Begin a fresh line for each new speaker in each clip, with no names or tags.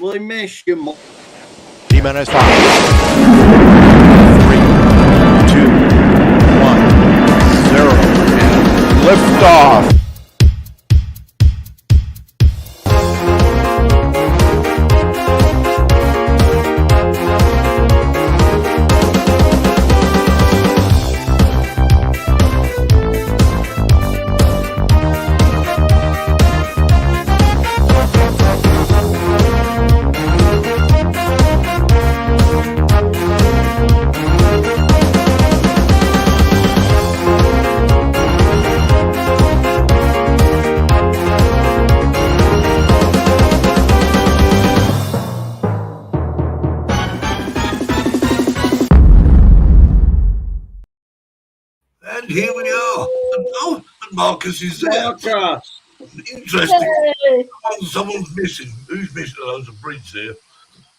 We miss you, Mark.
D-minus 5, 3, 2, 1, 0, and liftoff.
And here we are. And Marcus is there.
Marcus.
Interesting.
Yay.
Someone's missing. Who's missing? There's a bridge there.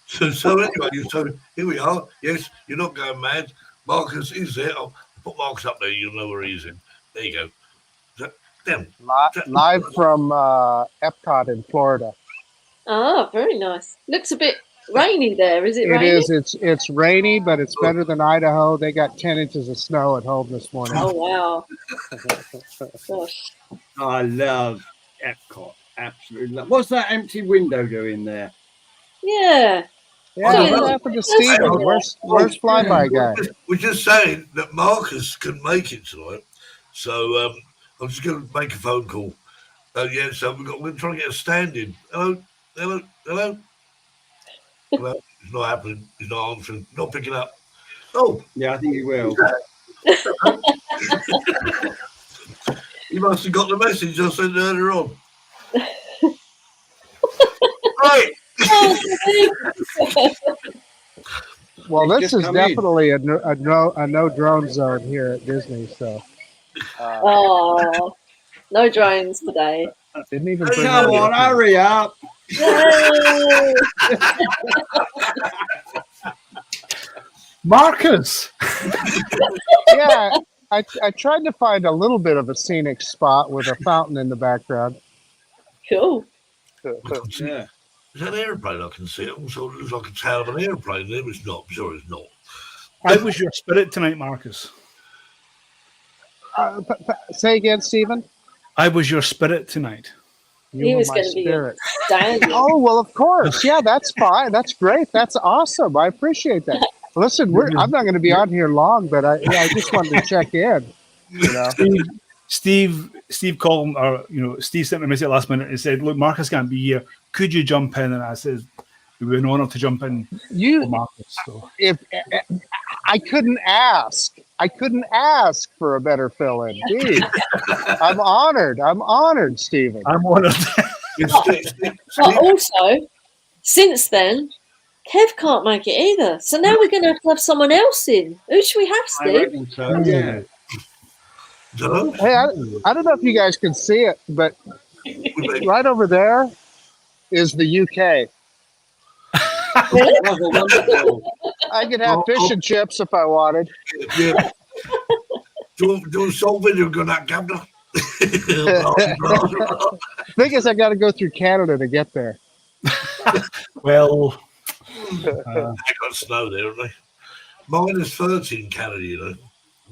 So anyway, so here we are. Yes, you're not going mad. Marcus is there. I'll put Marcus up there. You'll know where he is in. There you go.
Live from Epcot in Florida.
Ah, very nice. Looks a bit rainy there. Is it
It
rainy?
is. It's rainy, but it's better than Idaho. They got 10 inches of snow at home this morning.
Oh, wow. Gosh.
I love Epcot. Absolutely love. What's that empty window doing there?
Yeah.
Yeah,
Oh,
what happened to Steven? Where's Flyby guy?
We're just saying that Marcus couldn't make it tonight. So I'm just going to make a phone call. Yeah, so we're going to try and get a stand-in. Hello? Hello? Hello? Hello? It's not happening. He's not answering. Not picking up. Oh.
Yeah, I think he will.
You must have got the message I sent earlier on. Right.
Well, this
Just
is
come in.
definitely a no drone zone here at Disney. So
Oh, no drones today.
didn't even bring
Come
that
on,
up.
hurry up.
Yay.
Marcus.
Yeah, I tried to find a little bit of a scenic spot with a fountain in the background.
Cool.
Yeah.
Is that an aeroplane I can see? It also looks like a tail of an aeroplane there. It's not. I'm sure it's not.
How was your spirit tonight, Marcus?
Say again, Stephen.
How was your spirit tonight?
You
He
were
was
my
going to be
spirit.
standing.
Oh, well, of course. Yeah, that's fine. That's great. That's awesome. I appreciate that. Listen, I'm not going to be on here long, but I just wanted to check in. You know?
Steve called, or Steve sent me a message last minute and said, "Look, Marcus can't be here. Could you jump in?" And I said, "It would be an honor to jump in for Marcus." So.
If I couldn't ask for a better fill-in. Gee, I'm honored, Stephen.
I'm honored.
But also, since then, Kev can't make it either. So now we're going to have someone else in. Who should we have,
I
Steve?
reckon so, yeah.
Hey, I don't know if you guys can see it, but right over there is the UK.
Really?
Oh, wonderful.
I could have fish and chips if I wanted.
Yeah. do a song video on that, Governor.
Thing is, I got to go through Canada to get there.
Well,
They got snow there, haven't they? Minus 30 in Canada, you know.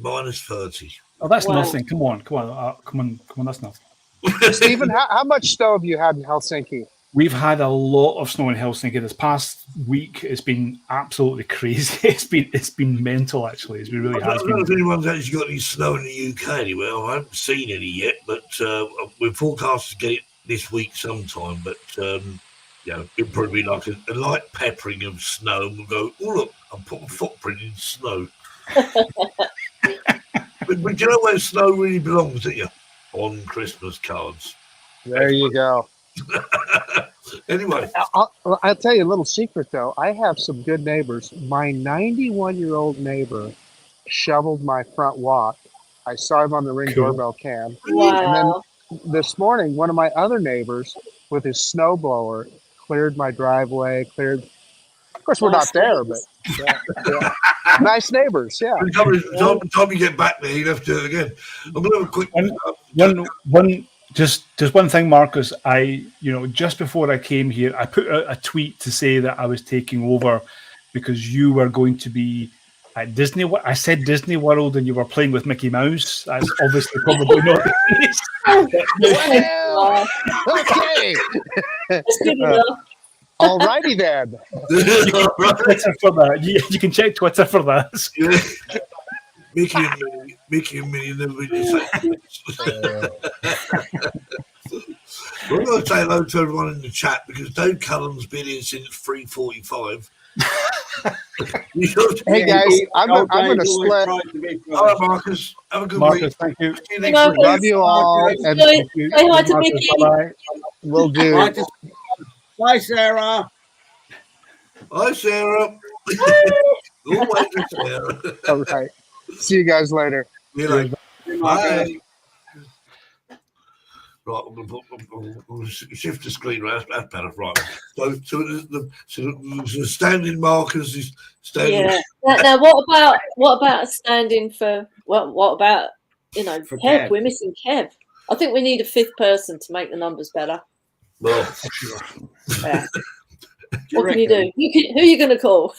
Minus 30.
oh, that's
Wow.
nothing. Come on. That's nothing.
Stephen, how much snow have you had in Helsinki?
We've had a lot of snow in Helsinki this past week. It's been absolutely crazy. It's been mental, actually. It really
I
has
don't know
been.
if anyone's actually got any snow in the UK anywhere. I haven't seen any yet, but we're forecast to get it this week sometime. But it'll probably be like a light peppering of snow, and we'll go, "Oh look, I'm putting a footprint in snow." but you know where snow really belongs, don't you? On Christmas cards.
There you go.
Anyway,
I'll tell you a little secret, though. I have some good neighbors. My 91-year-old neighbor shoveled my front walk. I saw him on the Ring
Cool.
doorbell cam.
Wow.
This morning, one of my other neighbors with his snowblower cleared my driveway, Of course, we're not there, but yeah. Nice neighbors, yeah.
by the time you get back there, you have to do it again. I'm going to have a quick.
Just one thing, Marcus. Just before I came here, I put out a tweet to say that I was taking over because you were going to be at Disney. I said Disney World, and you were playing with Mickey Mouse. That's obviously probably not the case.
Well, okay.
That's good enough.
Alrighty then.
Twitter for that. You can check Twitter for that.
Mickey and Minnie never really say. We're going to say hello to everyone in the chat because Dave Cullen's been here since 3:45.
Hey guys, I'm going to split.
All right, Marcus. Have a good
Marcus,
week.
thank you.
See you next week.
Love you all. And
Say hi to Mickey.
Bye.
we'll do.
Bye, Sarah.
Hi, Sarah. Always a Sarah.
All right. See you guys later.
See you later.
Bye.
Right, I'm going to shift the screen around. That's better. Right. So the standing markers is standing.
Yeah. Now, what about standing for? What about
For
Kev?
Kev.
We're missing Kev. I think we need a fifth person to make the numbers better.
Well,
Yeah. What can you do? Who are you going to call?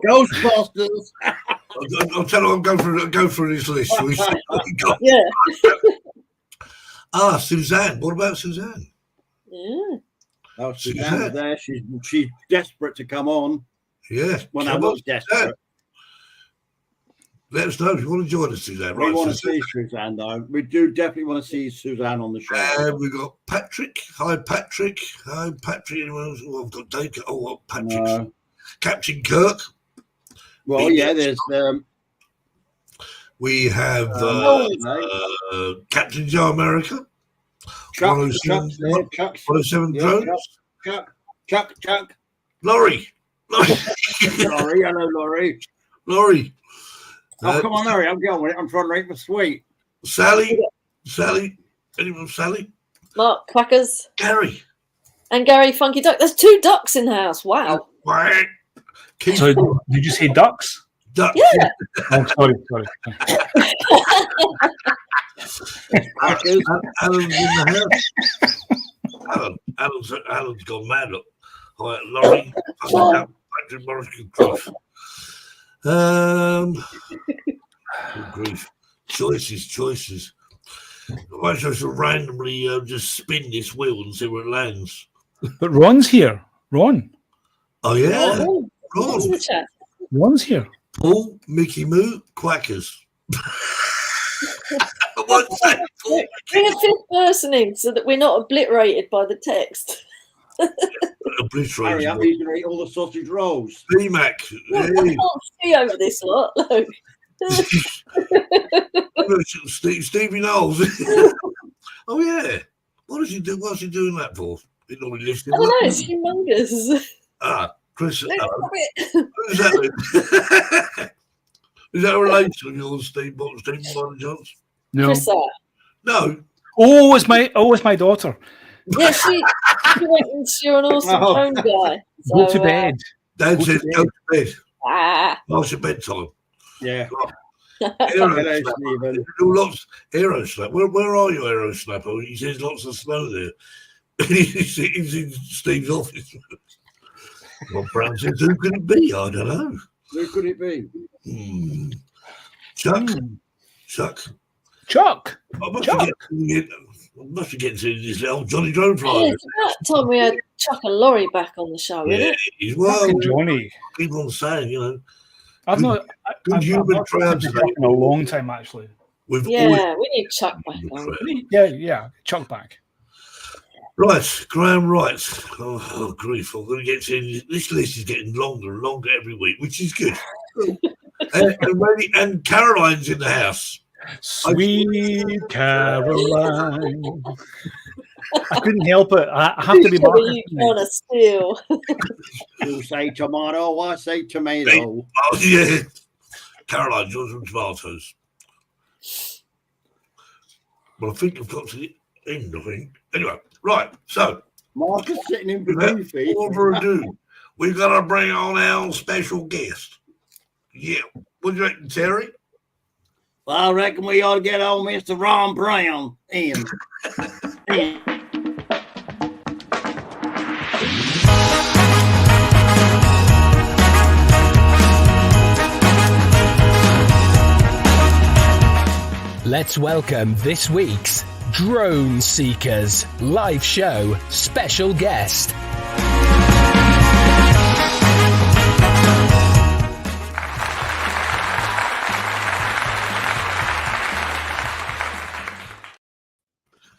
Ghostbusters.
I'll tell you, I'll go through this list. We see what we got.
Yeah.
Suzanne. What about Suzanne?
Yeah.
Oh, Suzanne's there. She's desperate to come on.
Yeah.
Well,
come
I
on,
was desperate.
Let us know if you want to join us, Suzanne.
We
Right,
want to
Suzanne.
see Suzanne, though. We do definitely want to see Suzanne on the show.
And we've got Patrick. Hi, Patrick. Hi, Patrick. Anyone else? Oh, I've got Dave. Oh, what? Patrick.
No.
Captain Kirk.
Well, yeah, there's
We have Captain Joe America.
Chuck.
107
Chuck's
107
yeah,
drones.
Chuck.
Laurie.
Laurie, hello, Laurie.
Laurie.
Oh, come on, Laurie. I'm going with it. I'm trying to rate the sweet.
Sally. Anyone? Sally.
Mark Quackers
Gary.
and Gary Funky Duck. There's 2 ducks in the house. Wow.
Quack. Keith.
So, did you say ducks?
Duck.
Yeah.
Oh, sorry.
Alan's in the house. Alan's gone mad. Look. Hi, Laurie. Patrick Morris. Good grief. Good grief. Choices. I might just randomly just spin this wheel and see where it lands.
But Ron's here. Ron.
Oh, yeah.
Oh, what's in
Ron.
the chat?
Ron's here.
Paul, Mickey Moo, Quackers. What's that? Paul,
Bring a fifth person in so that we're not obliterated by the text.
Hurry
obliterated.
up, he's going to eat all the sausage rolls.
D-Mac.
Look, I can't see over this lot. Look.
Stevie Knowles. Oh, yeah. What does he do? What's he doing that for? He normally lifts him
I don't know,
up.
it's humongous.
Chris.
Look,
Who's that? Is that a relation of yours, Steve Martin Johnson?
No.
Chris,
No.
Oh, it's my daughter.
yeah, she went and you're an awesome
Oh.
phone guy.
Go
So,
to bed.
Dad
Go to
says go to bed.
Ah,
Past your bedtime.
Yeah.
Aero
Hello,
Snapper.
Stephen.
Do lots. Aero Snapper. Where are you, Aero Snapper? He says lots of snow there. He's in Steve's office. Well, Brown says, who could it be? I don't know.
Who could it be?
Chuck.
Chuck.
I must
Chuck.
be getting to this little Johnny Drone
yeah,
Flyer.
it's about time we had Chuck and Laurie back on the show, isn't
Yeah,
it?
he's well.
Fucking Johnny.
Keep on saying,
I've not.
good
I've
human
not
triumph
listened to Chuck in a long time, actually.
we've always
Yeah, we need Chuck back on.
Yeah. Chuck back.
Right, Graham Wright. Oh, grief! I'm going to get to this list is getting longer and longer every week, which is good. and Caroline's in the house.
Sweet Caroline. I couldn't help it. I have to be
Who are
Marcus.
you trying to steal?
You say tomato, I say tomato.
Oh yeah, Caroline, yours from tomatoes. Well, I think I've got to the end. I think. Anyway, right. So,
Marcus sitting in
without
Beefy.
further ado, we've got to bring on our special guest. Yeah, what do you reckon, Terry?
Well, I reckon we ought to get old Mr. Ron Brown in.
Let's welcome this week's Drone Seekers live show special guest.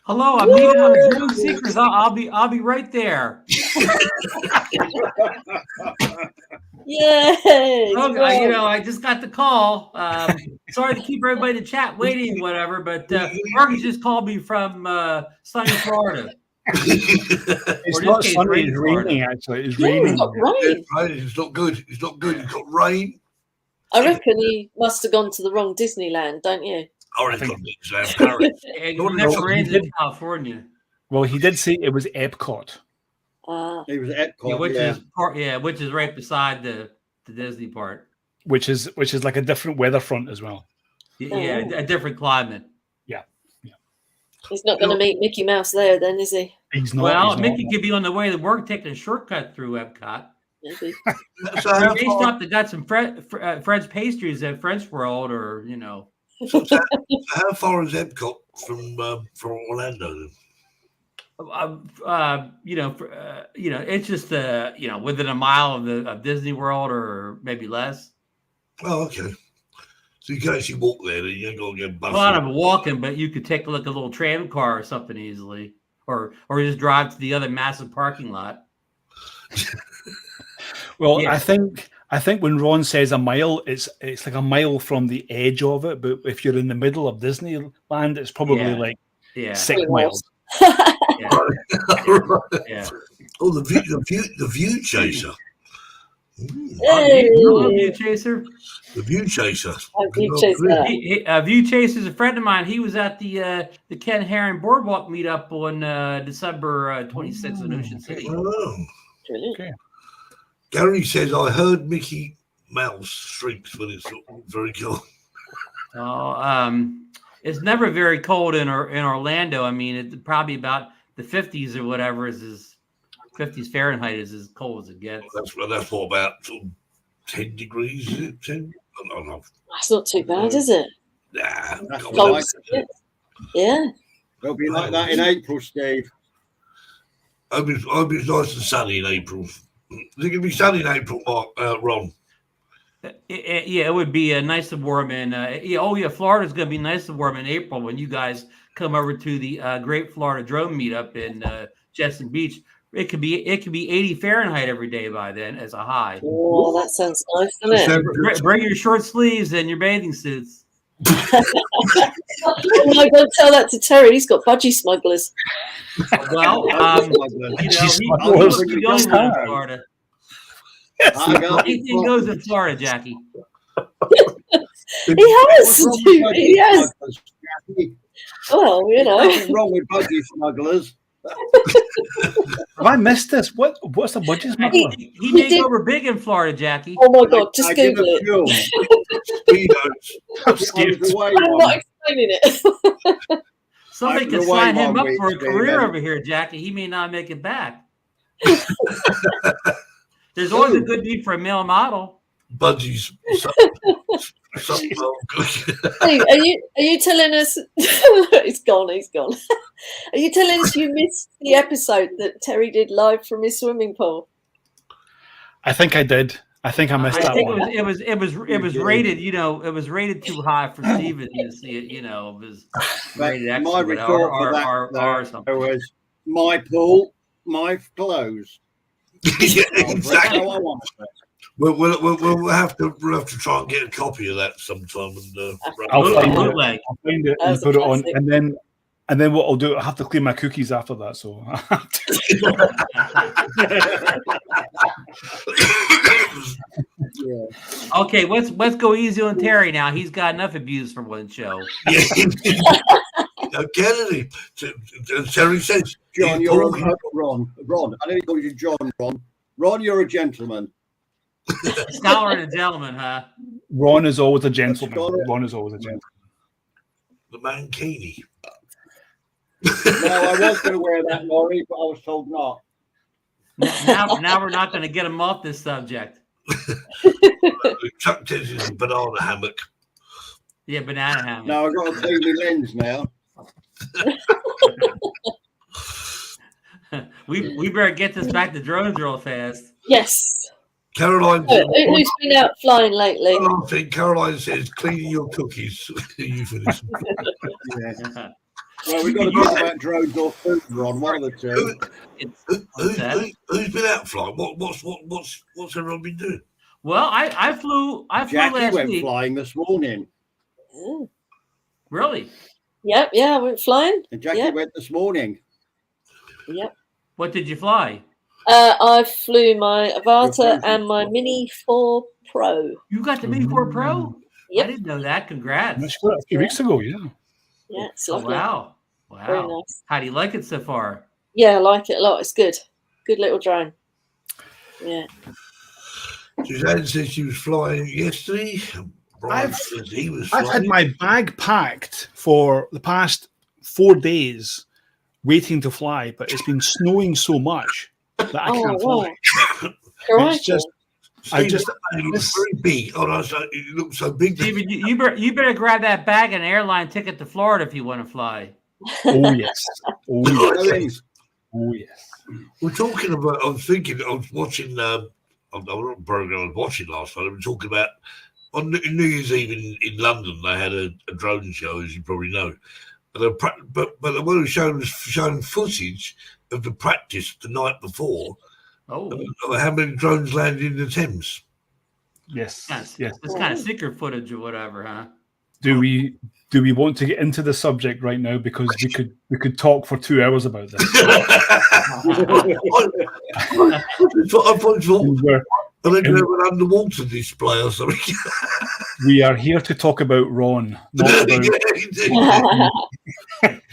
Hello, I'm meeting on the Drone Seekers. I'll be right there.
Yay!
Okay, I just got the call. Sorry to keep everybody in the chat waiting, whatever. But Marcus just called me from sunny Florida.
It's not sunny, it's raining, actually. It's raining.
It's got rain.
It's not good. It's not good. It's got rain.
I reckon he must have gone to the wrong Disneyland, don't you?
I think it's Paris.
It never rains in California.
Well, he did say it was Epcot.
It was Epcot,
which is right beside the Disney part.
Which is like a different weather front as well.
Yeah, a different climate.
Yeah.
He's not going to meet Mickey Mouse there, then, is he?
He's not.
Well, Mickey could be on the way to work taking a shortcut through Epcot.
Maybe.
They stopped and got some French pastries at French World, or
So how far is Epcot from Orlando then?
It's just within a mile of Disney World, or maybe less.
Oh, okay. So you can actually walk there. You ain't got to get bus.
A lot of walking, but you could take a little tram car or something easily, or just drive to the other massive parking lot.
Well, yeah. I think when Ron says a mile, it's like a mile from the edge of it. But if you're in the middle of Disneyland, it's probably 6 miles.
Yeah.
Oh, the view chaser.
Hey.
View chaser.
The view chaser.
View chaser is a friend of mine. He was at the Ken Herron Boardwalk meetup on December 26th in Ocean City.
Oh.
Okay.
Gary says, I heard Mickey Mouse shrieks when it's very cold.
Oh, it's never very cold in Orlando. I mean, it's probably about the 50s or whatever is 50s Fahrenheit is as cold as it gets.
That's what, about 10 degrees, is it? 10? I don't know.
That's not too bad, is it?
Nah.
Cold, yeah.
It'll be like that in April, Steve.
I hope it's nice and sunny in April. Is it going to be sunny in April, Ron?
It would be nice and warm. And Florida's going to be nice and warm in April when you guys come over to the Great Florida Drone Meetup in Jetson Beach. It could be 80 Fahrenheit every day by then as a high.
Oh, that sounds nice, doesn't it?
Bring your short sleeves and your bathing suits.
No, don't tell that to Terry. He's got budgie smugglers.
Well, Florida. Anything goes in Florida, Jackie.
He has. Well,
Nothing wrong with budgie smugglers.
Have I missed this? What's the budgie smuggler?
He made over big in Florida, Jackie.
Oh my God! Just Google it. I'm not explaining it.
Somebody can sign him up for a career over here, Jackie. He may not make it back. There's always a good need for a male model.
Budgies.
Hey, are you telling us? He's gone. Are you telling us you missed the episode that Terry did live from his swimming pool?
I think I did. I think I missed that one.
It was rated. It was rated too high for Steven to see it. It was rated X
my report for that was my pool, my clothes.
Yeah, exactly. We'll have to try and get a copy of that sometime. And
I'll find it and put it on, and then what I'll do, I'll have to clean my cookies after that. So.
Yeah.
Okay, let's go easy on Terry now. He's got enough abuse for one show.
No, Kennedy. Terry says,
John, you're a Ron. I don't call you John. Ron, you're a gentleman.
Scholar and a gentleman, huh?
Ron is always a gentleman. Ron is always a gentleman.
the mankini.
No, I was going to wear that, Laurie, but I was told not.
Now we're not going to get him off this subject.
Chuck says it's a banana hammock.
Yeah, banana hammock.
No, I've got to clean my lens now.
we better get this back to drones real fast.
Yes.
Caroline,
Who's been out flying lately?
I think Caroline says cleaning your cookies. Euphemism.
Yeah. Well, we've got to talk about drones or food, Ron. One of the two.
Who's been out flying? What's everyone been doing?
Well, I flew
Jackie
last
went
week.
flying this morning.
Mm.
Really?
Yep, yeah, I went flying.
And Jackie
Yep.
went this morning.
Yep.
What did you fly?
I flew my Avata
Your
and my Mini 4 Pro.
You got the Mini 4 Pro?
Yep.
I didn't know that. Congrats.
That's a few weeks ago, yeah.
Yeah, it's
Oh,
lovely.
wow.
Very
Wow.
nice.
How do you like it so far?
Yeah, I like it a lot. It's good. Good little drone. Yeah.
Suzanne says she was flying yesterday. Brian
I've-
says he was
I've
flying.
had my bag packed for the past 4 days waiting to fly, but it's been snowing so much that I can't fly.
Wow.
It's just,
Steve,
just-
it was very big. Oh, no, it looked so big.
Steven, you better grab that bag and airline ticket to Florida if you want to fly.
oh yes, oh yes, oh yes.
We're talking about. I was watching. I don't know what program I was watching last night. They were talking about on New Year's Eve in London. They had a drone show, as you probably know. And but the one who was showing footage of the practice the night before.
Oh,
Of how many drones landed in the Thames?
Yes,
yes.
yes.
It's kind of secret footage or whatever, huh?
Do we want to get into the subject right now, because we could talk for 2 hours about this?
I thought
We're-
are they going to have an underwater display or something?
we are here to talk about Ron, not about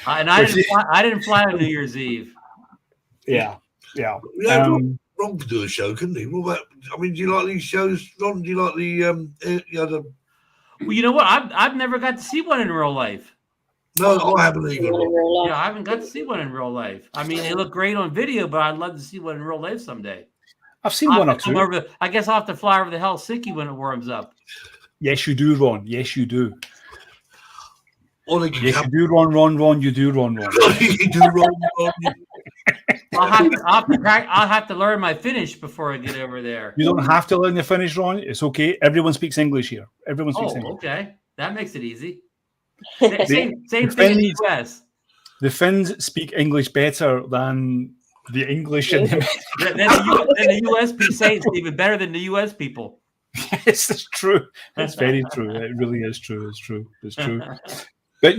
And I didn't fly on New Year's Eve.
yeah.
Yeah, Ron could do a show, couldn't he? What about, I mean, do you like these shows, Ron? Do you like the
Well, you know what? I've never got to see one in real life.
No, I haven't either.
In real life.
Yeah, I haven't got to see one in real life. I mean, they look great on video, but I'd love to see one in real life someday.
I've seen one or two.
I guess I'll have to fly over to Helsinki when it warms up.
Yes, you do, Ron. Yes, you do.
Or they can
Yes,
come.
you do, Ron. You do, Ron.
You do Ron.
I'll have to learn my Finnish before I get over there.
You don't have to learn the Finnish, Ron. It's okay. Everyone speaks English here. Everyone speaks
Oh,
English.
okay. That makes it easy. Same thing in the
Finns-
US.
The Finns speak English better than the English in the
Then the US people say it's even better than the US people.
Yes, it's true. It's very true. It really is true. It's true. It's true. But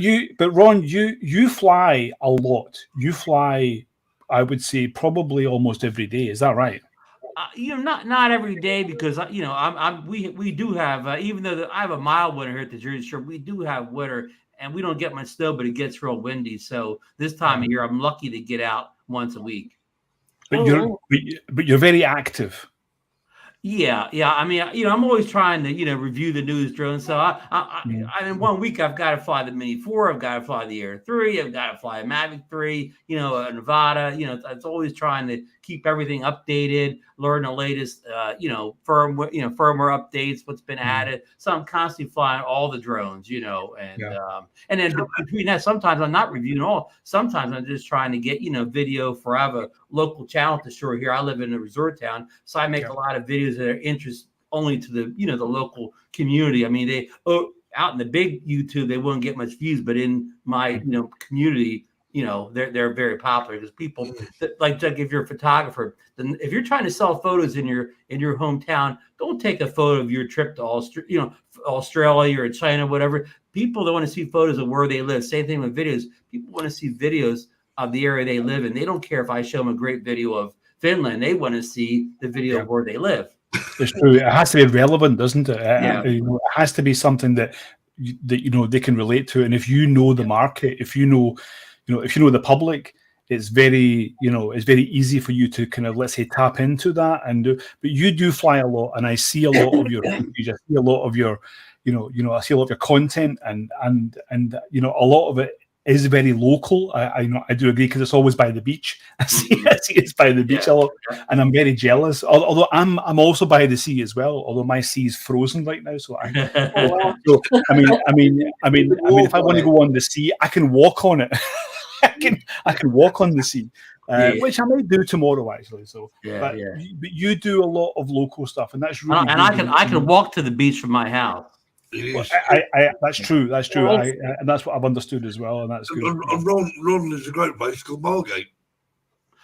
Ron, you fly a lot. You fly, I would say, probably almost every day. Is that right?
Not every day, because we do have even though I have a mild winter here at the Jersey Shore, we do have winter and we don't get much snow, but it gets real windy. So this time of year, I'm lucky to get out once a week.
But you're very active.
Yeah. I mean, I'm always trying to, review the news drone. So I in 1 week, I've got to fly the Mini 4, I've got to fly the Air 3, I've got to fly a Mavic 3, a Nevada. It's always trying to keep everything updated, learn the latest, firmware updates, what's been added. So I'm constantly flying all the drones, and then between that, sometimes I'm not reviewing all. Sometimes I'm just trying to get, video for. I have a local channel to shore here. I live in a resort town, so I make a lot of videos that are interest only to the, the local community. I mean, out in the big YouTube, they won't get much views, but in my, community, they're very popular because people like if you're a photographer, then if you're trying to sell photos in your hometown, don't take a photo of your trip to Australia or China, whatever. People don't want to see photos of where they live. Same thing with videos. People want to see videos of the area they live in. They don't care if I show them a great video of Finland. They want to see the video of where they live.
It's true. It has to be relevant, doesn't it?
Yeah.
It has to be something that they can relate to. And if you know the market, if you know the public, it's very, it's very easy for you to kind of, let's say, tap into that and do. But you do fly a lot, and I see a lot of your, I see a lot of your, I see a lot of your content, and a lot of it is very local. I do agree, because it's always by the beach. I see it's by the beach a lot, and I'm very jealous. Although I'm also by the sea as well. Although my sea is frozen right now, so I mean, if I want to go on the sea, I can walk on it. I can walk on the sea, which I might do tomorrow actually. So, but you do a lot of local stuff, and that's really.
And I can walk to the beach from my house.
Well, that's true. That's true. And that's what I've understood as well, and that's good.
And Ron is a great place called Margate.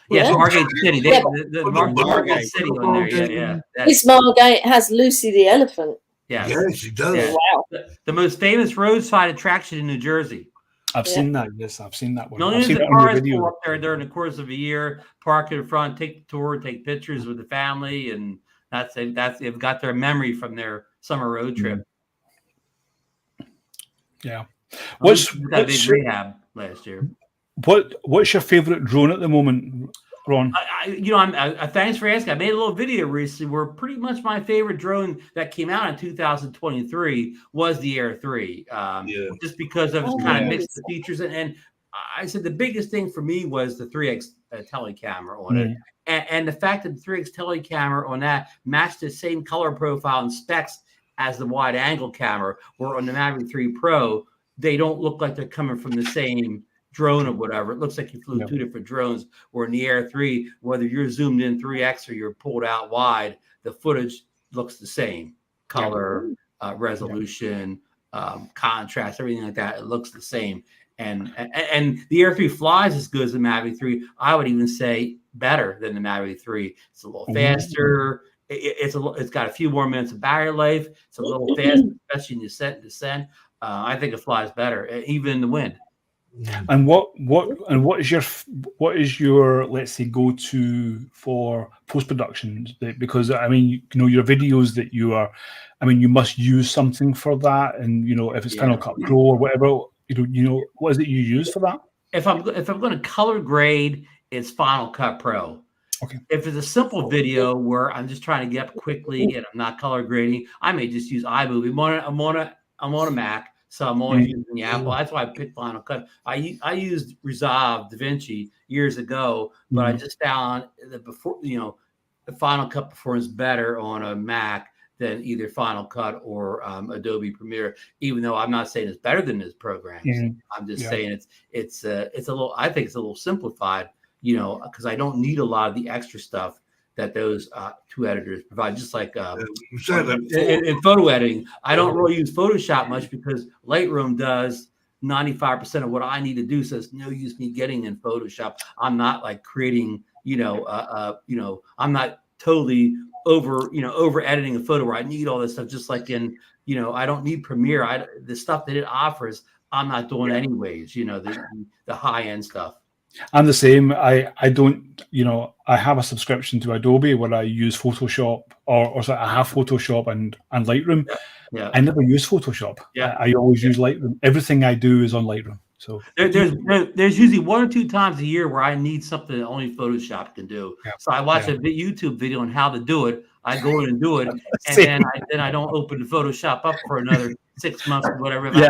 Yes, Margate City. Margate City on there. Yeah.
This Margate has Lucy the elephant.
Yeah.
Yes, she does.
Yeah.
Wow.
The most famous roadside attraction in New Jersey.
I've seen that. Yes, I've seen that one.
Millions of cars pull up there during the course of a year, park in front, take the tour, take pictures with the family, and that's they've got their memory from their summer road trip.
Yeah.
What's that big rehab last year?
What's your favorite drone at the moment, Ron?
Thanks for asking. I made a little video recently where pretty much my favorite drone that came out in 2023 was the Air 3. Just because of its kind of mixed features. And I said the biggest thing for me was the 3X telecamera on it. And the fact that the 3X telecamera on that matched the same color profile and specs as the wide angle camera, where on the Mavic 3 Pro, they don't look like they're coming from the same drone or whatever. It looks like you flew two different drones, where in the Air 3, whether you're zoomed in 3X or you're pulled out wide, the footage looks the same. Color, resolution, contrast, everything like that. It looks the same. And the Air 3 flies as good as the Mavic 3. I would even say better than the Mavic 3. It's a little faster. It's got a few more minutes of battery life. It's a little fast, especially in ascent and descent. I think it flies better, even in the wind.
And what is your let's say go to for post production? Because I mean, your videos that you are, I mean, you must use something for that, and if it's Final Cut Pro or whatever, what is it you use for that?
If I'm going to color grade, it's Final Cut Pro.
Okay.
If it's a simple video where I'm just trying to get up quickly and I'm not color grading, I may just use iMovie. I'm on a Mac, so I'm always using the Apple. That's why I picked Final Cut. I used Resolve DaVinci years ago, but I just found that the Final Cut performs better on a Mac than either Final Cut or Adobe Premiere. Even though I'm not saying it's better than this program, I'm just saying it's a little. I think it's a little simplified. Because I don't need a lot of the extra stuff that those two editors provide. Just like in photo editing, I don't really use Photoshop much because Lightroom does 95% of what I need to do. So it's no use me getting in Photoshop. I'm not like creating, I'm not totally over editing a photo where I need all this stuff. Just like in, I don't need Premiere. The stuff that it offers, I'm not doing anyways. The high end stuff.
I'm the same. I don't, I have a subscription to Adobe where I use Photoshop or sorry, I have Photoshop and Lightroom.
Yeah.
I never use Photoshop.
Yeah.
I always use Lightroom. Everything I do is on Lightroom. So
there's usually 1 or 2 times a year where I need something that only Photoshop can do. Yeah. So I watch a YouTube video on how to do it. I go in and do it, and then I don't open the Photoshop up for another 6 months or whatever. I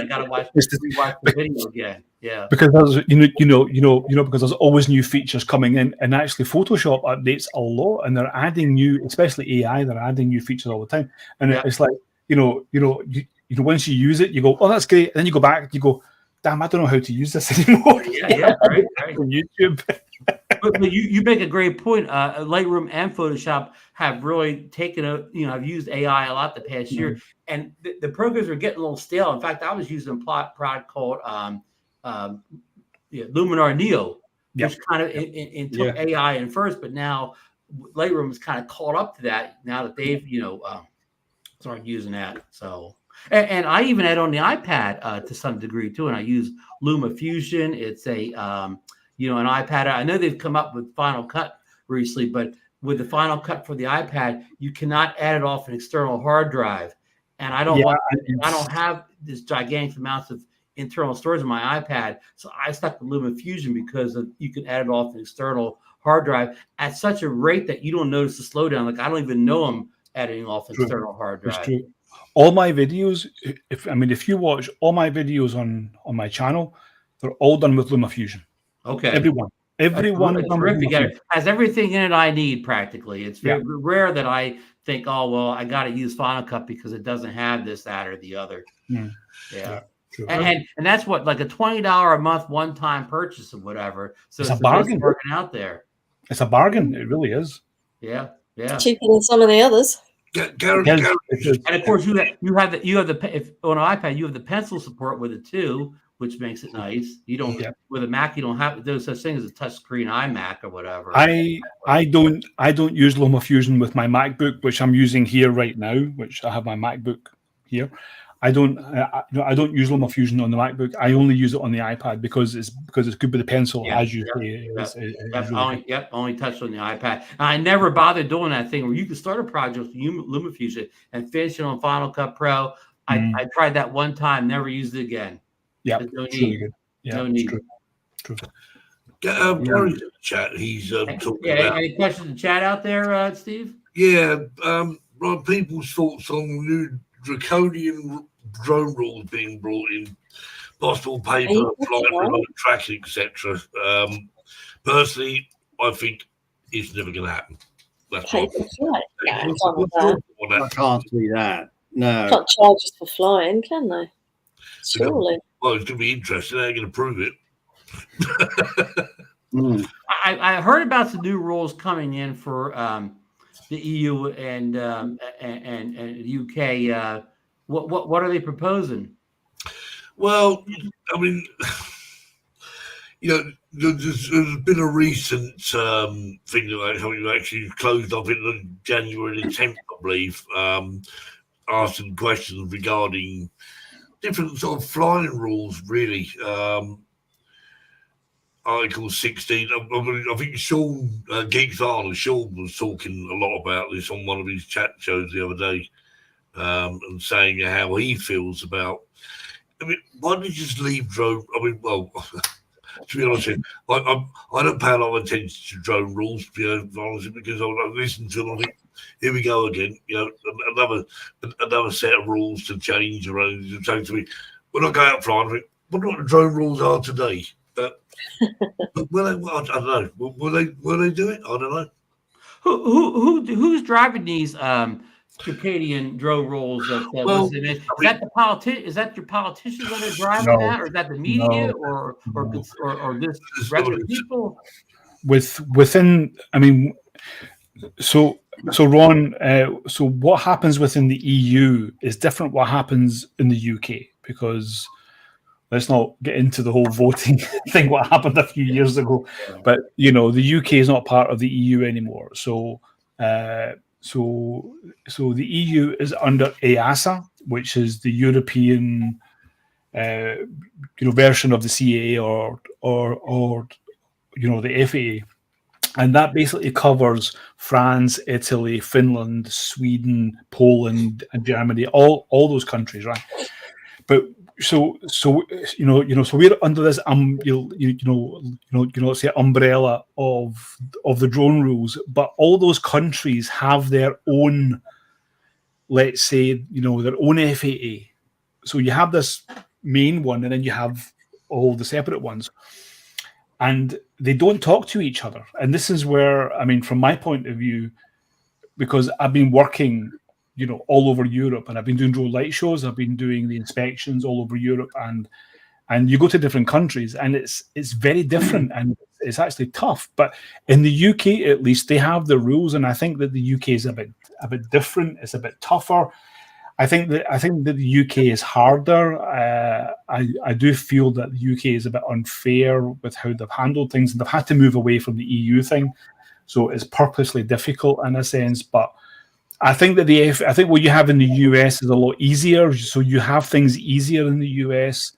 gotta watch the video again. Yeah,
because there's because there's always new features coming in, and actually Photoshop updates a lot, and they're adding new, especially AI, they're adding new features all the time, and it's like once you use it, you go, oh, that's great, and then you go back, you go, damn, I don't know how to use this anymore.
Right.
On YouTube.
But you make a great point. Lightroom and Photoshop have really taken I've used AI a lot the past year, and the programs are getting a little stale. In fact, I was using a product called Luminar Neo, which kind of took AI in first, but now Lightroom is kind of caught up to that now that they've started using that. So. And I even had on the iPad to some degree too, and I use LumaFusion. It's a an iPad. I know they've come up with Final Cut recently, but with the Final Cut for the iPad, you cannot add it off an external hard drive. And I don't have this gigantic amounts of internal storage on my iPad. So I stuck with LumaFusion because you can add it off an external hard drive at such a rate that you don't notice the slowdown. Like I don't even know I'm editing off an external hard drive.
It's true. All my videos, if you watch all my videos on my channel, they're all done with LumaFusion.
Okay.
Everyone is done with
terrific.
LumaFusion.
It has everything in it I need practically. It's very rare that I think, oh, well, I got to use Final Cut because it doesn't have this, that, or the other. Yeah.
True.
And that's what, like a $20 a month one-time purchase or whatever. So
it's a bargain.
Working out there.
It's a bargain. It really is.
Yeah.
Cheaper than some of the others.
Gary,
and of course, you have the if on an iPad you have the pencil support with it too, which makes it nice. You don't with a Mac, you don't have those such things as a touchscreen iMac or whatever.
I don't use LumaFusion with my MacBook, which I'm using here right now, which I have my MacBook here. I don't use LumaFusion on the MacBook. I only use it on the iPad because it's good with the pencil, as you say.
Only touched on the iPad. And I never bothered doing that thing where you can start a project with LumaFusion and finish it on Final Cut Pro. I tried that one time, never used it again.
Yeah,
no
it's
need.
really good. Yeah,
no need.
True.
Gary's in the chat. He's talking about.
Any questions in the chat out there, Steve?
Yeah, Ron, people's thoughts on new draconian drone rules being brought in, possible paper, flight, remote tracking, etc. Personally, I think it's never going to happen. That's
Paper flight.
I can't see that. No.
Can't charge us for flying, can they? Surely.
Well, it's going to be interesting. They're going to prove it.
I heard about some new rules coming in for the EU and the UK. What are they proposing?
Well, I mean, there's been a recent thing that actually closed up in January the 10th, I believe, asking questions regarding different sort of flying rules, really. Article 16. I think Sean Geeks Arnold, Sean was talking a lot about this on one of his chat shows the other day, and saying how he feels about. I mean, why don't you just leave drone? I mean, well, to be honest, I don't pay a lot of attention to drone rules, honestly, because I listen to them. I think, here we go again. Another set of rules to change around. To me, when I go out flying, I think, wonder what the drone rules are today. But I don't know. Will they do it? I don't know.
Who's driving these Circadian drone rules? Is that the politician? Is that your politicians that are driving that, or is that the media, or this regular people?
Within, I mean, so Ron, so what happens within the EU is different. What happens in the UK, because let's not get into the whole voting thing, what happened a few years ago. But, the UK is not part of the EU anymore. So the EU is under EASA, which is the European version of the CAA or the FAA. And that basically covers France, Italy, Finland, Sweden, Poland, and Germany, all those countries, right? But so we're under this say umbrella of the drone rules, but all those countries have their own, let's say, their own FAA. So you have this main one, and then you have all the separate ones, and they don't talk to each other. And this is where, I mean, from my point of view, because I've been working all over Europe, and I've been doing drone light shows. I've been doing the inspections all over Europe, and you go to different countries, and it's very different, and it's actually tough. But in the UK, at least, they have the rules, and I think that the UK is a bit different. It's a bit tougher. I think that the UK is harder. I do feel that the UK is a bit unfair with how they've handled things, and they've had to move away from the EU thing, so it's purposely difficult in a sense, but. I think that what you have in the US is a lot easier. So you have things easier in the US.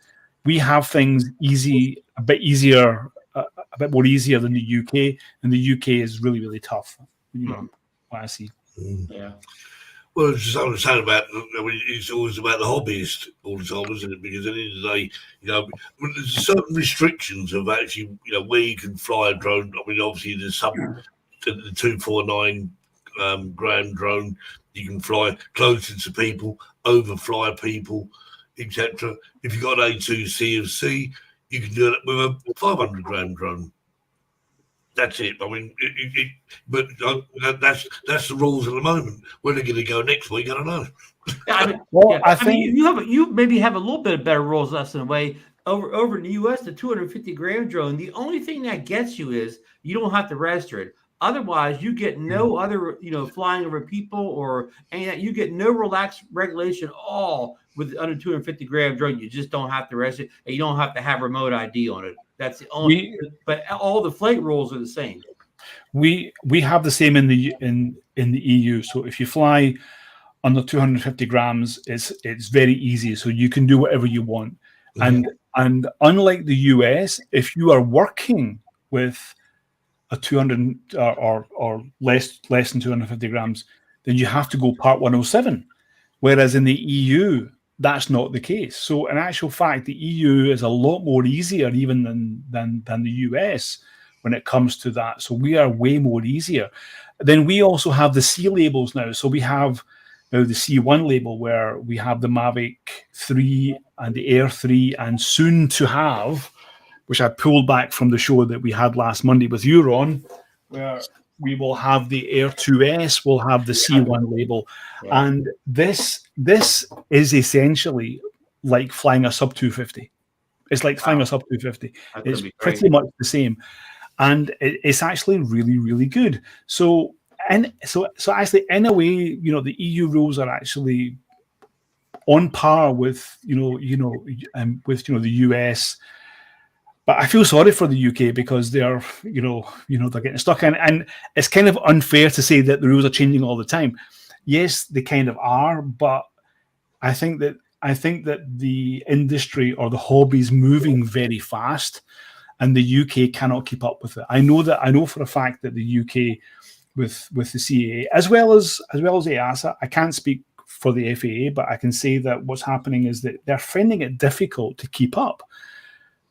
We have things a bit easier, a bit more easier than the UK. And the UK is really, really tough. What I see.
Yeah.
Well, it's just something saying about. I mean, it's always about the hobbyist all the time, isn't it? Because at the end of the day, there's certain restrictions of actually, where you can fly a drone. I mean, obviously there's some the 249 gram drone you can fly closer to people, overfly people, etc. If you've got an A2 CFC, you can do it with a 500 gram drone. That's it. I mean, but that's the rules at the moment. Where they're going to go next week, I don't know.
I think
you maybe have a little bit of better rules than us in a way. Over in the U.S., the 250 gram drone, the only thing that gets you is you don't have to register it. Otherwise, you get no other, flying over people and you get no relaxed regulation at all with under 250 gram drone. You just don't have to register it, and you don't have to have remote ID on it. That's the only. But all the flight rules are the same.
We have the same in the EU. So if you fly under 250 grams, it's very easy. So you can do whatever you want. Mm-hmm. And unlike the US, if you are working with a 200 or less than 250 grams, then you have to go Part 107. Whereas in the EU, that's not the case. So in actual fact, the EU is a lot more easier even than the US when it comes to that. So we are way more easier. Then we also have the C labels now. So we have now the C1 label where we have the Mavic 3 and the Air 3 and soon to have, which I pulled back from the show that we had last Monday with you, Ron, where we will have the Air 2S, we'll have the C1 label. Yeah. And this is essentially like flying a sub 250. It's like flying a sub 250. It's pretty much the same. And it's actually really, really good. So actually, in a way, the EU rules are actually on par with, the US. But I feel sorry for the UK because they're, they're getting stuck in, and it's kind of unfair to say that the rules are changing all the time. Yes, they kind of are, but I think that the industry or the hobby is moving very fast, and the UK cannot keep up with it. I know for a fact that the UK with the CAA as well as EASA, I can't speak for the FAA, but I can say that what's happening is that they're finding it difficult to keep up.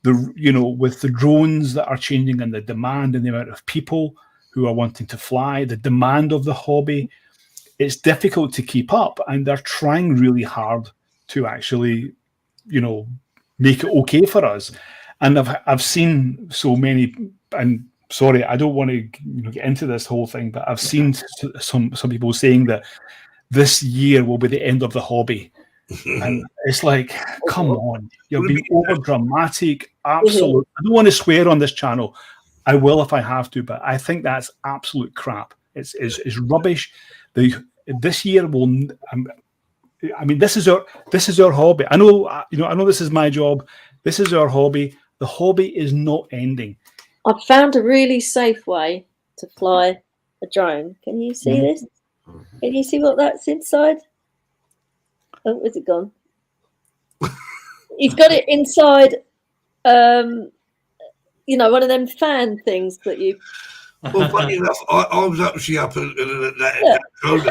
With the drones that are changing and the demand and the amount of people who are wanting to fly, the demand of the hobby, it's difficult to keep up, and they're trying really hard to actually, make it okay for us. And I've seen so many, and sorry, I don't want to get into this whole thing, but I've seen some people saying that this year will be the end of the hobby. And it's like, come on, you're being over dramatic. Absolute. I don't want to swear on this channel. I will if I have to, but I think that's absolute crap. It's rubbish. This year will. I mean, this is our hobby. I know this is my job. This is our hobby. The hobby is not ending.
I've found a really safe way to fly a drone. Can you see this? Can you see what that's inside? Oh, where's it gone? He's got it inside, one of them fan things that you...
Well, funny enough, I was actually up at that drone,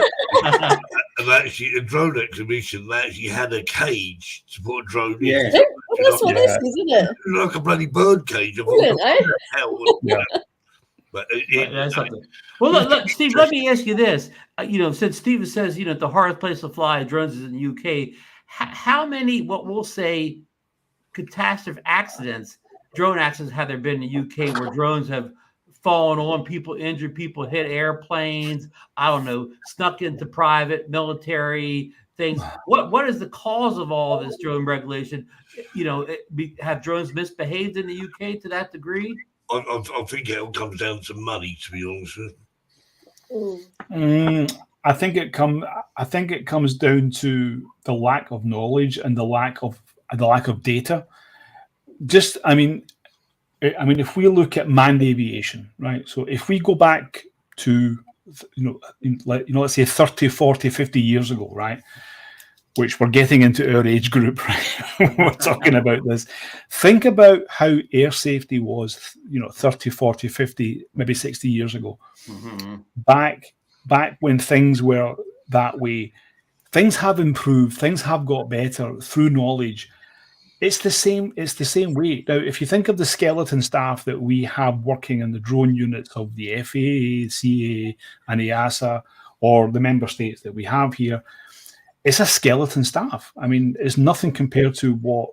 and actually a drone exhibition. They actually had a cage to put a drone in.
Yeah, well, that's what this is, isn't it?
Like a bloody bird cage.
Brilliant,
But
that's something. Well, look, Steve. Let me ask you this. Since Steven says the hardest place to fly drones is in the UK, how many, what we'll say, catastrophic accidents, drone accidents, have there been in the UK where drones have fallen on people, injured people, hit airplanes? I don't know, snuck into private military things. What is the cause of all this drone regulation? Have drones misbehaved in the UK to that degree?
I think it all comes down to money, to be honest with you.
I think it comes down to the lack of knowledge and the lack of data. If we look at manned aviation, right? So if we go back to let's say 30, 40, 50 years ago, right? Which we're getting into our age group, right? We're talking about this. Think about how air safety was, 30, 40, 50, maybe 60 years ago. Mm-hmm. Back when things were that way. Things have improved. Things have got better through knowledge. It's the same. It's the same way. Now, if you think of the skeleton staff that we have working in the drone units of the FAA, CAA, and EASA, or the member states that we have here, it's a skeleton staff. I mean, it's nothing compared to what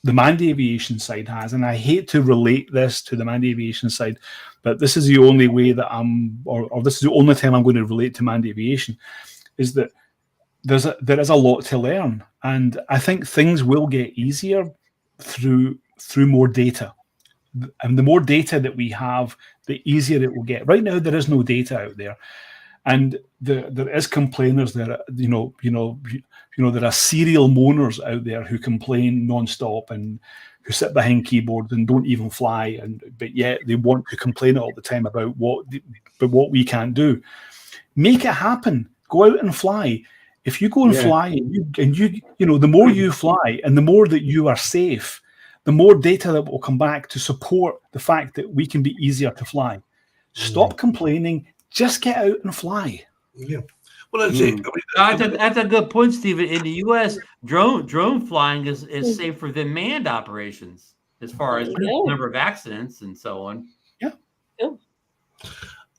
the manned aviation side has. And I hate to relate this to the manned aviation side, but this is the only way that or this is the only time I'm going to relate to manned aviation, is that there is a lot to learn. And I think things will get easier through more data. And the more data that we have, the easier it will get. Right now, there is no data out there. And there is complainers there, there are serial moaners out there who complain nonstop and who sit behind keyboards and don't even fly, but yet they want to complain all the time about what we can't do. Make it happen. Go out and fly. If you go and fly, and you the more you fly and the more that you are safe, the more data that will come back to support the fact that we can be easier to fly. Stop complaining. Just get out and fly.
Yeah. Well, that's it. I mean,
That's a good point, Stephen. In the U.S., drone flying is safer than manned operations as far as number of accidents and so on.
Yeah.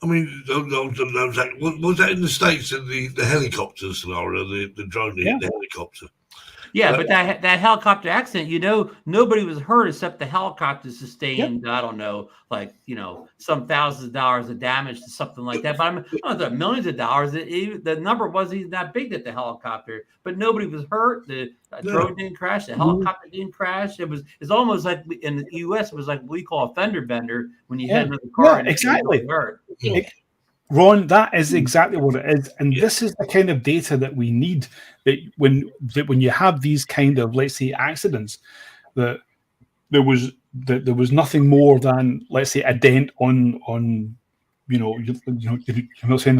I mean, was that in the States in the helicopter scenario, the drone hit the helicopter?
Yeah, but that helicopter accident, nobody was hurt except the helicopter sustained, I don't know, some thousands of dollars of damage to something like that. But I don't know, millions of dollars. The number wasn't even that big at the helicopter, but nobody was hurt. The drone didn't crash. The helicopter didn't crash. It's almost like in the U.S. it was like what we call a fender bender when you hit another car.
Yeah, exactly. Ron, that is exactly what it is, and this is the kind of data that we need. That when you have these kind of, let's say, accidents, that there was nothing more than, let's say, a dent on let's say on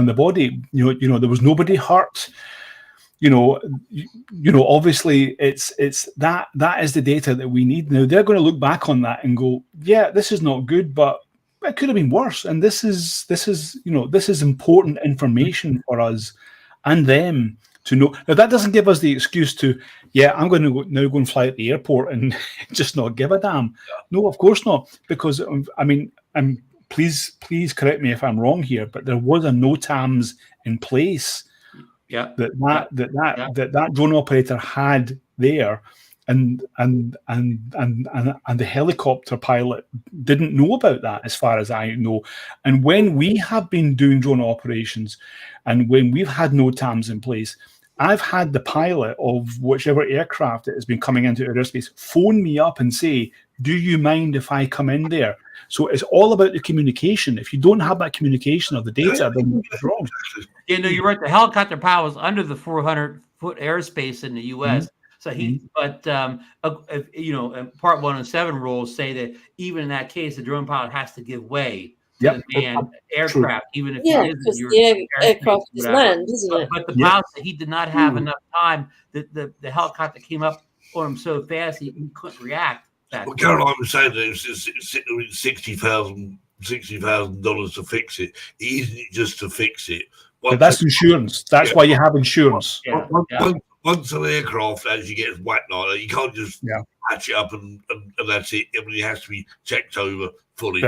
the body. There was nobody hurt. Obviously it's that is the data that we need. Now they're going to look back on that and go, yeah, this is not good, but it could have been worse. And this is important information for us and them to know. Now that doesn't give us the excuse to, I'm going to go and fly at the airport and just not give a damn. No, of course not. Because please correct me if I'm wrong here, but there was a NOTAMs in place.
Yeah.
That drone operator had there. And the helicopter pilot didn't know about that, as far as I know. And when we have been doing drone operations, and when we've had NOTAMs in place, I've had the pilot of whichever aircraft that has been coming into airspace phone me up and say, "Do you mind if I come in there?" So it's all about the communication. If you don't have that communication of the data, then it's wrong.
You're right. The helicopter pilot was under the 400-foot airspace in the U.S. So Part 107 rules say that even in that case, the drone pilot has to give way to the manned aircraft, even if
because the aircraft is land, isn't it?
But the pilot said he did not have enough time. The helicopter came up on him so fast he couldn't react.
Well, Caroline was saying that it's $60,000 to fix it. It isn't just to fix it.
But that's insurance. That's why you have insurance.
Once an aircraft actually gets whacked like that, you can't just patch it up and that's it. I mean, it has to be checked over fully.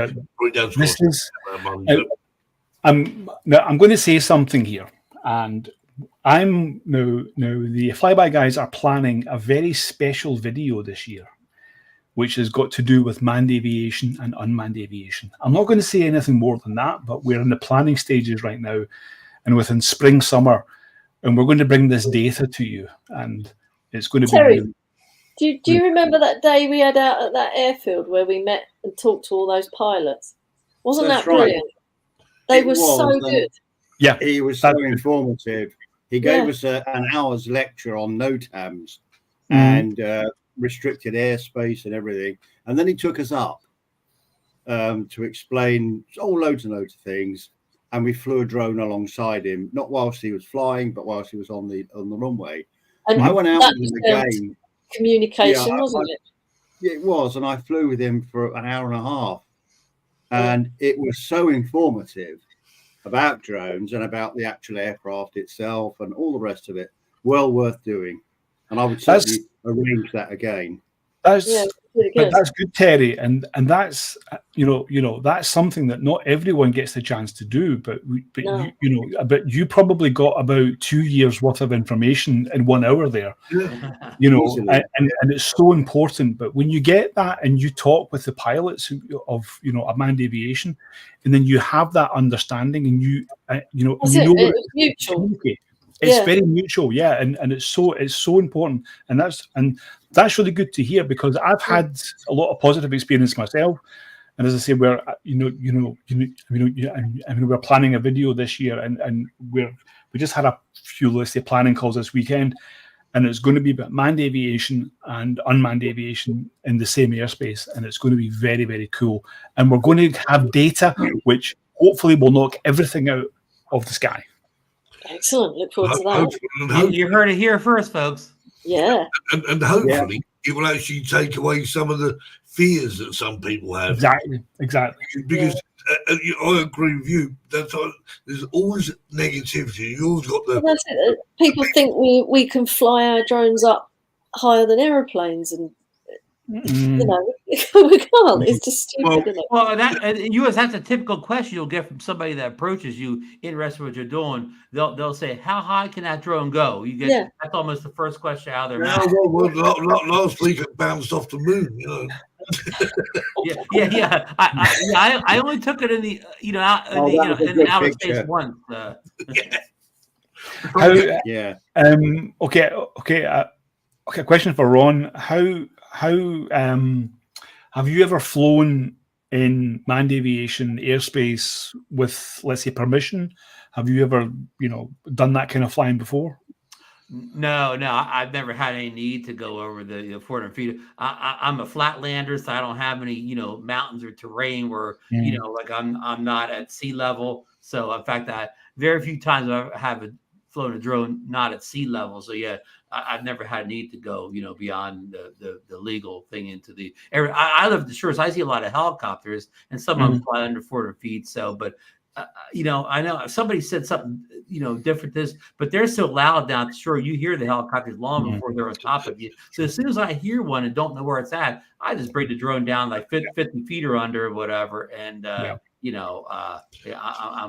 I'm going to say something here, and I'm now the Flyby guys are planning a very special video this year, which has got to do with manned aviation and unmanned aviation. I'm not going to say anything more than that, but we're in the planning stages right now, and within spring, summer. And we're going to bring this data to you, and it's going to
Terry,
be.
Do you remember that day we had out at that airfield where we met and talked to all those pilots? Wasn't that brilliant? They were so good.
Yeah, he was so informative. He gave us an hour's lecture on NOTAMs and restricted airspace and everything, and then he took us up to explain loads and loads of things. And we flew a drone alongside him, not whilst he was flying, but whilst he was on the runway. And I went out with him again.
Communication, wasn't it?
Yeah, it was. And I flew with him for an hour and a half. And it was so informative about drones and about the actual aircraft itself and all the rest of it. Well worth doing. And I would certainly arrange that again.
That's
really
but
good.
that's good, Terry, and that's that's something that not everyone gets the chance to do. But
No.
but you probably got about 2 years worth of information in 1 hour there.
Yeah.
Easily.
And it's so important. But when you get that and you talk with the pilots of manned aviation, and then you have that understanding, and
That's
you
it.
know
It's mutual.
communicate. It's
Yeah.
very mutual, yeah, and it's so important, and that's really good to hear, because I've had a lot of positive experience myself, and as I say, we're we're planning a video this year, and we just had a few, let's say, planning calls this weekend, and it's going to be about manned aviation and unmanned aviation in the same airspace, and it's going to be very, very cool, and we're going to have data which hopefully will knock everything out of the sky.
Excellent. Look forward to that.
Hopefully,
You heard it here first, folks.
Yeah.
and hopefully it will actually take away some of the fears that some people have.
Exactly.
Because I agree with you. There's always negativity. You always got
Well,
the
that's it. People think we can fly our drones up higher than aeroplanes, and we can't. It's just stupid. Isn't it?
Well, that's a typical question you'll get from somebody that approaches you interested in what you're doing. They'll say, "How high can that drone go?" That's almost the first question out of their mouth.
last week it bounced off the moon.
Yeah. I only took it in the in the outer space once.
Okay. Question for Ron: How have you ever flown in manned aviation airspace with, let's say, permission? Have you ever done that kind of flying before?
No, I've never had any need to go over the 400 feet. I'm a flat lander, so I don't have any, mountains or terrain where, like I'm not at sea level. So in fact, very few times I have flown a drone not at sea level. So yeah, I've never had a need to go, beyond the legal thing into the area. I live the shores. So I see a lot of helicopters, and some of them fly under 400 feet. So, but I know somebody said something, different but they're so loud down the shore. You hear the helicopters long before they're on top of you. So as soon as I hear one and don't know where it's at, I just bring the drone down like 50 feet or under or whatever. And, I'm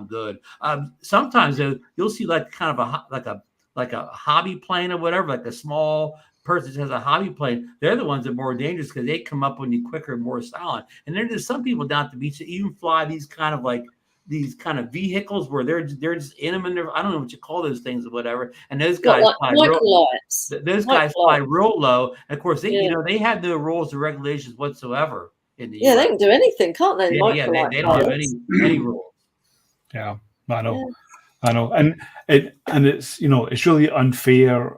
good. Sometimes you'll see like kind of like a hobby plane or whatever, like a small person has a hobby plane. They're the ones that are more dangerous because they come up on you quicker and more silent. And then there's some people down at the beach that even fly these kind of vehicles where they're just in them, and I don't know what you call those things or whatever. And those guys fly real low. And of course, they have no rules or regulations whatsoever in the US.
They can do anything, can't they?
They don't have any rules.
Yeah, I know, and it's it's really unfair,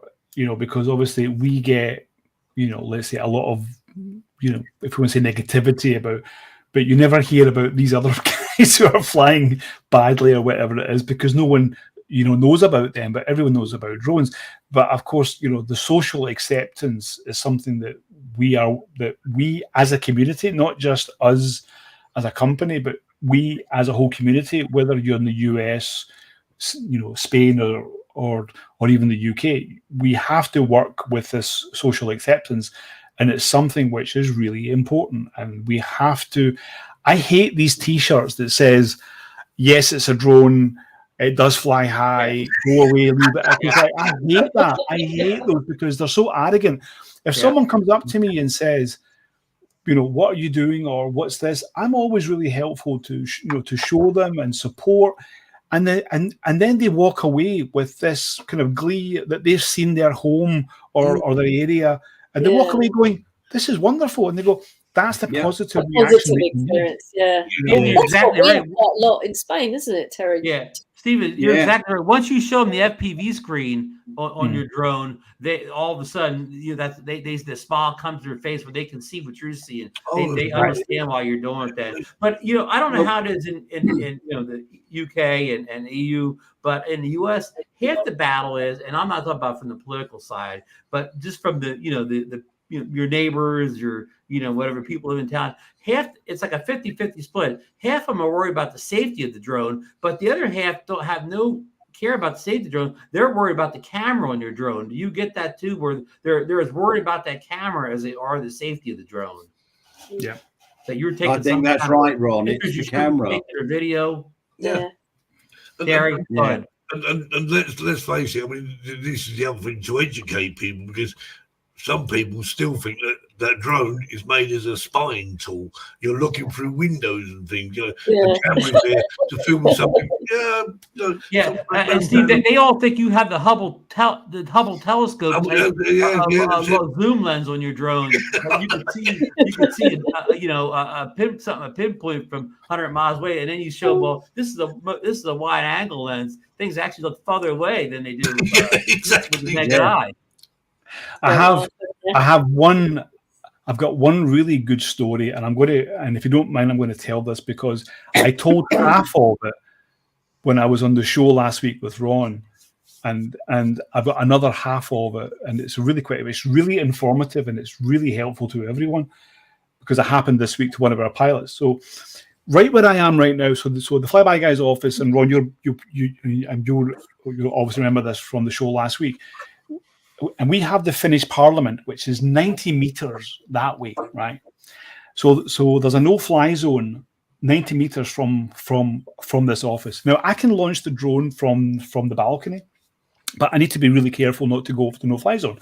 because obviously we get let's say a lot of if we want to say negativity about, but you never hear about these other guys who are flying badly or whatever it is, because no one knows about them, but everyone knows about drones. But of course, the social acceptance is something that we as a community, not just us as a company, but we as a whole community, whether you're in the US, Spain or even the UK, we have to work with this social acceptance, and it's something which is really important. And we have to. I hate these T-shirts that says, "Yes, it's a drone. It does fly high. Go away, leave it." I hate that. I hate those because they're so arrogant. If someone comes up to me and says, "What are you doing?" or "What's this?" I'm always really helpful to show them and support. And then they walk away with this kind of glee that they've seen their home or their area, and they walk away going, "This is wonderful," and they go, "That's the positive reaction."
Experience, yeah.
You're exactly right.
Quite a lot in Spain, isn't it, Terry?
Yeah, Stephen, you're exactly right. Once you show them the FPV screen on your drone, they all of a sudden the smile comes to their face where they can see what you're seeing. They understand why you're doing that. But I don't know how it is in the UK and EU, but in the US, half the battle is, and I'm not talking about from the political side, but just from the your neighbors, your whatever people live in town. It's like a 50-50 split. Half of them are worried about the safety of the drone, but the other half don't have no care about the safety of the drone. They're worried about the camera on your drone. Do you get that too, where they're as worried about that camera as they are the safety of the drone?
Yeah.
So you're taking.
I think that's right, Ron. It's the camera.
Your video.
Yeah.
Gary, go ahead.
And let's face it. I mean, this is the other thing to educate people, because some people still think that drone is made as a spying tool. You're looking through windows and things. The camera's there to film something.
And Steve, they all think you have the Hubble telescope, zoom lens on your drone. You can see, a pinpoint from 100 miles away, and then you show, well, this is a wide angle lens. Things actually look farther away than they do
exactly.
with the naked eye.
I've got one really good story, and if you don't mind, I'm going to tell this because I told half of it when I was on the show last week with Ron, and I've got another half of it, and it's really informative, and it's really helpful to everyone because it happened this week to one of our pilots. So right where I am right now, so the flyby guy's office, and Ron, you'll obviously remember this from the show last week. And we have the Finnish Parliament, which is 90 meters that way, right? So there's a no-fly zone 90 meters from this office. Now I can launch the drone from the balcony, but I need to be really careful not to go off the no-fly zone.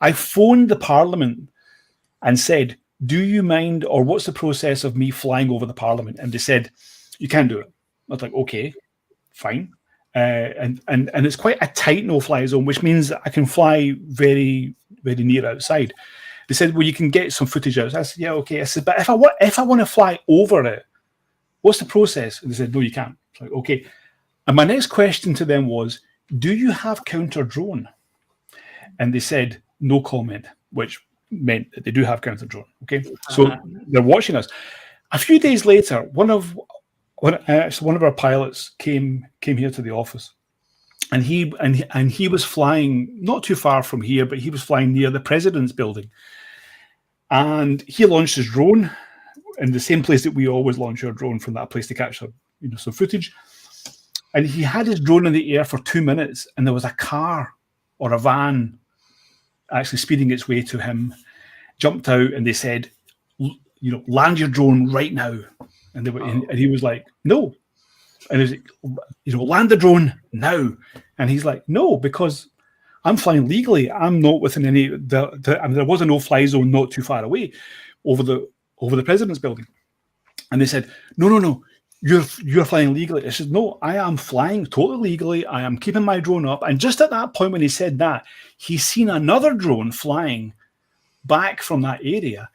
I phoned the Parliament and said, "Do you mind, or what's the process of me flying over the Parliament?" And they said, "You can do it." I was like, "Okay, fine." And it's quite a tight no-fly zone, which means I can fly very, very near outside. They said, "Well, you can get some footage out." I said, "Yeah, okay." I said, "But if I want to fly over it, what's the process?" And they said, "No, you can't." I was like, okay. And my next question to them was, "Do you have counter drone?" And they said, "No comment," which meant that they do have counter drone. Okay, so they're watching us. A few days later, one of our pilots came here to the office, and he was flying not too far from here, but he was flying near the president's building, and he launched his drone in the same place that we always launch our drone, from that place to catch some footage. And he had his drone in the air for 2 minutes, and there was a car or a van actually speeding its way to him. Jumped out, and they said, "Land your drone right now." And and he was like, "No." And he was like, "Land the drone now." And he's like, "No, because I'm flying legally. I'm not within any. There was a no-fly zone not too far away over the president's building." And they said, No, you're flying legally." I said, "No, I am flying totally legally. I am keeping my drone up." And just at that point, when he said that, he's seen another drone flying back from that area,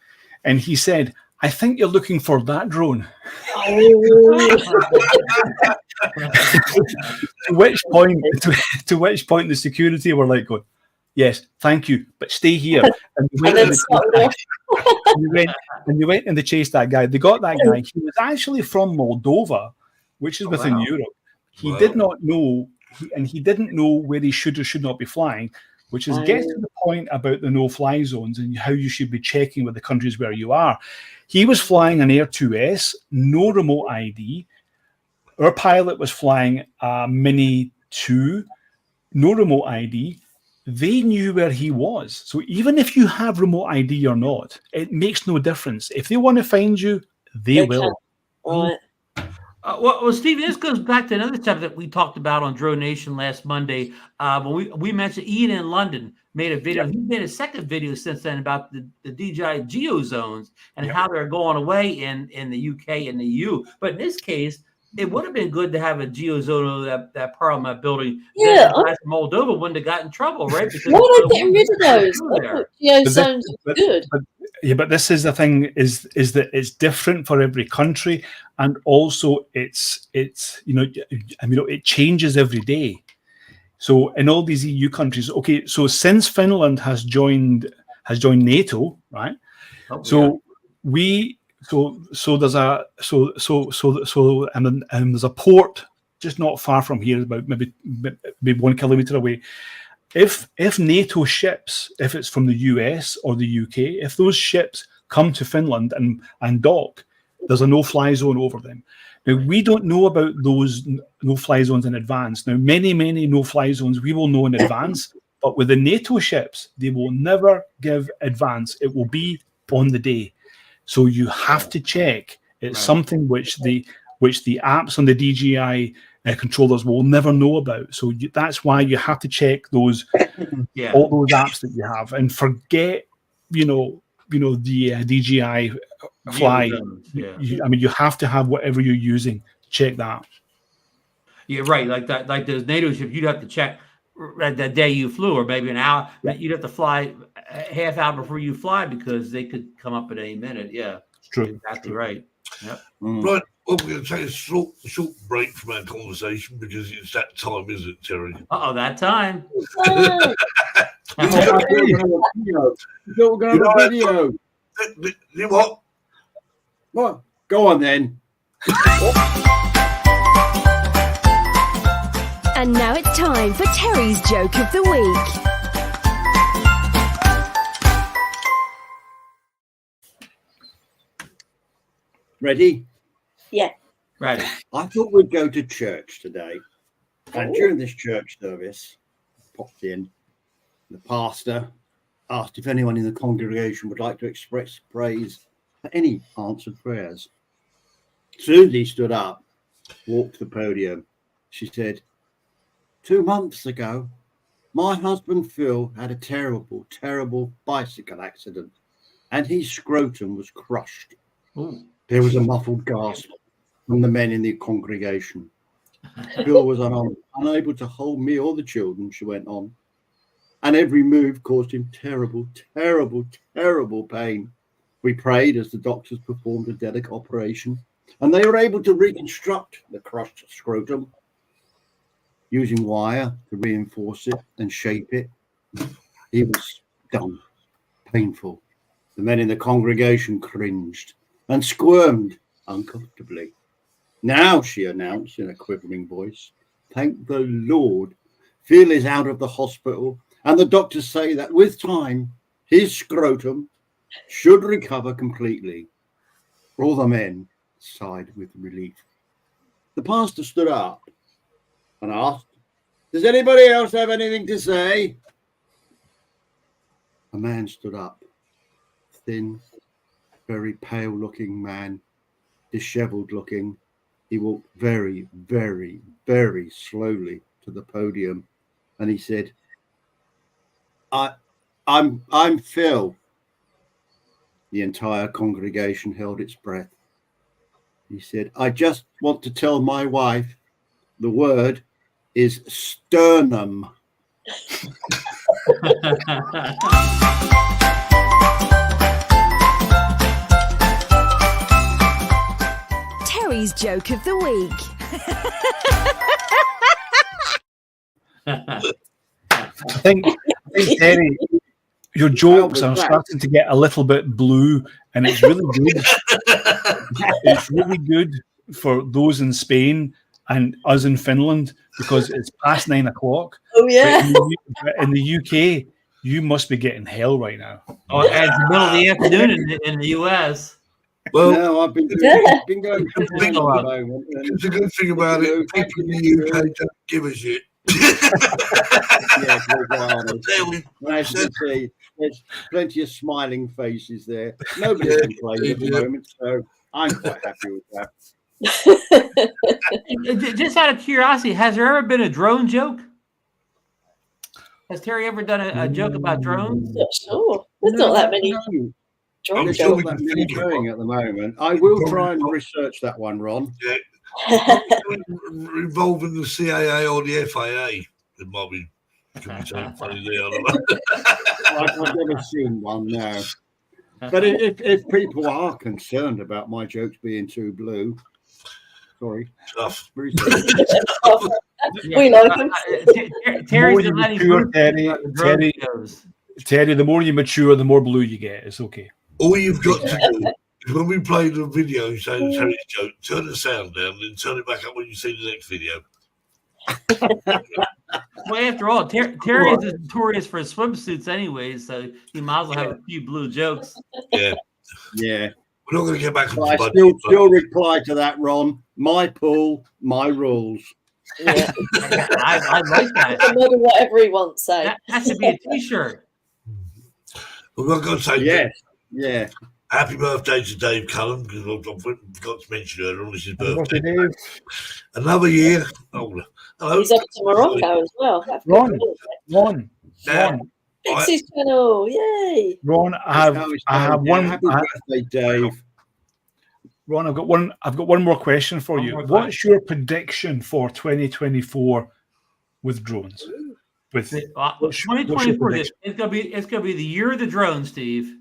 and he said, "I think you're looking for that drone." To which point the security were like going, "Yes, thank you, but stay here." And they went and they chased that guy. They got that guy. He was actually from Moldova, which is within Europe. He did not know, he didn't know where he should or should not be flying, which is gets to the point about the no-fly zones and how you should be checking with the countries where you are. He was flying an Air 2S, no remote ID. Our pilot was flying a Mini 2, no remote ID. They knew where he was. So even if you have remote ID or not, it makes no difference. If they want to find you, they will.
Right.
Well, Stephen, this goes back to another topic that we talked about on Drone Nation last Monday. When we mentioned Ian in London made a video. He made a second video since then about the DJI Geo zones and how they're going away in the UK and the EU. But in this case, it would have been good to have a Geo zone over that Parliament building.
Yeah,
Moldova wouldn't have got in trouble, right? Because
why are they getting rid of those? Geo zones are good.
But this is the thing: is that it's different for every country, and also it changes every day. So in all these EU countries, okay, so since Finland has joined NATO, right? So there's a port just not far from here, about maybe 1 kilometer away, if NATO ships, if it's from the US or the UK, if those ships come to Finland and dock, there's a no-fly zone over them. Now, we don't know about those no-fly zones in advance. Now, many no-fly zones we will know in advance, but with the NATO ships, they will never give advance. It will be on the day. So you have to check. It's something which the apps on the DJI controllers will never know about. So that's why you have to check those all those apps that you have, and forget the DJI Fly. You have to have whatever you're using. Check that.
Yeah, right. Like that, like those NATO ships, you'd have to check the day you flew, or maybe an hour. You'd have to fly a half hour before you fly, because they could come up at any minute. Yeah,
it's true.
Exactly right. Yep.
Right. Well, we're going to take a short break from our conversation, because it's that time, isn't it, Terry?
That time.
We're going to have a video.
You what?
What? Go on then.
And now it's time for Terry's Joke of the Week.
Ready?
Yeah.
Right.
I thought we'd go to church today. And during this church service, popped in, the pastor asked if anyone in the congregation would like to express praise for any answered prayers. Susie stood up, walked to the podium. She said, 2 months ago, my husband Phil had a terrible, terrible bicycle accident, and his scrotum was crushed.
Ooh.
There was a muffled gasp from the men in the congregation. Phil was unable to hold me or the children, she went on, and every move caused him terrible, terrible, terrible pain. We prayed as the doctors performed a delicate operation, and they were able to reconstruct the crushed scrotum using wire to reinforce it and shape it. It was done. Painful. The men in the congregation cringed and squirmed uncomfortably. Now, she announced in a quivering voice, thank the Lord, Phil is out of the hospital, and the doctors say that with time, his scrotum should recover completely. All the men sighed with relief. The pastor stood up and asked, does anybody else have anything to say? A man stood up, thin, very pale-looking man, disheveled-looking. He walked very, very, very slowly to the podium, and he said, I'm Phil. The entire congregation held its breath. He said, I just want to tell my wife the word is sternum.
Terry's Joke of the Week.
I think Terry, your jokes are starting to get a little bit blue, and it's really good. It's really good for those in Spain and us in Finland, because it's past 9 o'clock.
Oh, yeah.
But in the UK, you must be getting hell right now.
Oh, it's the middle of the afternoon in the US.
Well,
no, I've been going through
it's a good thing about it. People in the UK don't give a shit.
As you see, there's plenty of smiling faces there. Nobody complains at the moment, so I'm quite happy with that.
Just out of curiosity, has there ever been a drone joke? Has Terry ever done a joke about drones?
Not sure. There's not that many.
There's not that many going at the moment. I will try and research that one, Ron.
Yeah. Involving the CAA or the FAA. It might be something funny there. I don't know.
I've never seen one, no. But if people are concerned about my jokes being too blue, sorry.
Tough.
We like them.
Terry's
Terry, the more you mature, the more blue you get. It's okay.
All you've got to do is when we play the video saying Terry's joke, turn the sound down and turn it back up when you see the next video.
Well, after all, Terry is notorious for swimsuits anyway, so he might as well have a few blue jokes.
Yeah.
Yeah.
We're not going to get back
But I
to
still reply to that, Ron. My pool, my rules.
Yeah.
I like that.
No matter whatever he wants, say.
That has to be a T-shirt.
We're not going to say
Yes. Yeah.
happy birthday to Dave Cullen, because I forgot to mention earlier on this is
Happy birthday,
birthday.
Dave.
Another year. Oh, hello.
He's off to Morocco as well. Have a
Ron,
good holiday.
Ron,
Dixie's channel, yay!
Ron. I have one.
Happy birthday, Dave.
Ron, I've got one more question for
One
you.
more
What's your prediction for 2024 with drones? With what's your
2024,
prediction?
it's gonna be the year of the drone, Steve.